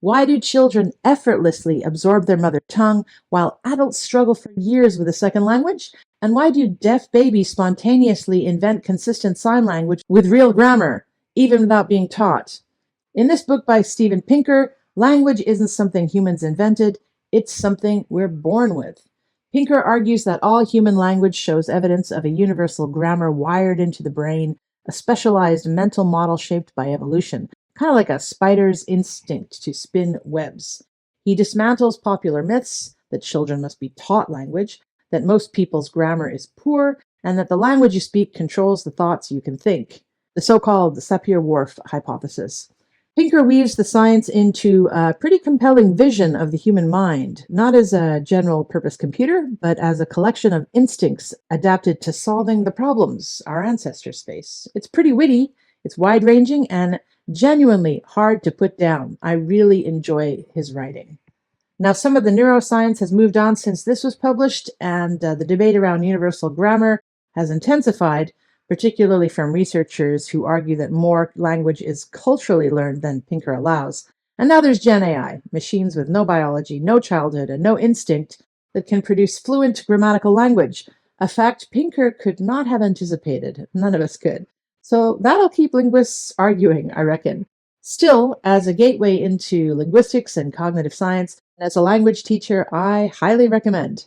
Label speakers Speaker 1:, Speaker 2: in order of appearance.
Speaker 1: Why do children effortlessly absorb their mother tongue while adults struggle for years with a second language? And why do deaf babies spontaneously invent consistent sign language with real grammar, even without being taught? In this book by Steven Pinker, language isn't something humans invented, it's something we're born with. Pinker argues that all human language shows evidence of a universal grammar wired into the brain, a specialized mental model shaped by evolution, kind of like a spider's instinct to spin webs. He dismantles popular myths that children must be taught language, that most people's grammar is poor, and that the language you speak controls the thoughts you can think, the so-called Sapir-Whorf hypothesis. Pinker weaves the science into a pretty compelling vision of the human mind, not as a general-purpose computer, but as a collection of instincts adapted to solving the problems our ancestors face. It's pretty witty, it's wide-ranging, and genuinely hard to put down. I really enjoy his writing. Now, some of the neuroscience has moved on since this was published, and the debate around universal grammar has intensified, particularly from researchers who argue that more language is culturally learned than Pinker allows. And now there's Gen AI, machines with no biology, no childhood, and no instinct that can produce fluent grammatical language, a fact Pinker could not have anticipated. None of us could. So that'll keep linguists arguing, I reckon. Still, as a gateway into linguistics and cognitive science, and as a language teacher, I highly recommend.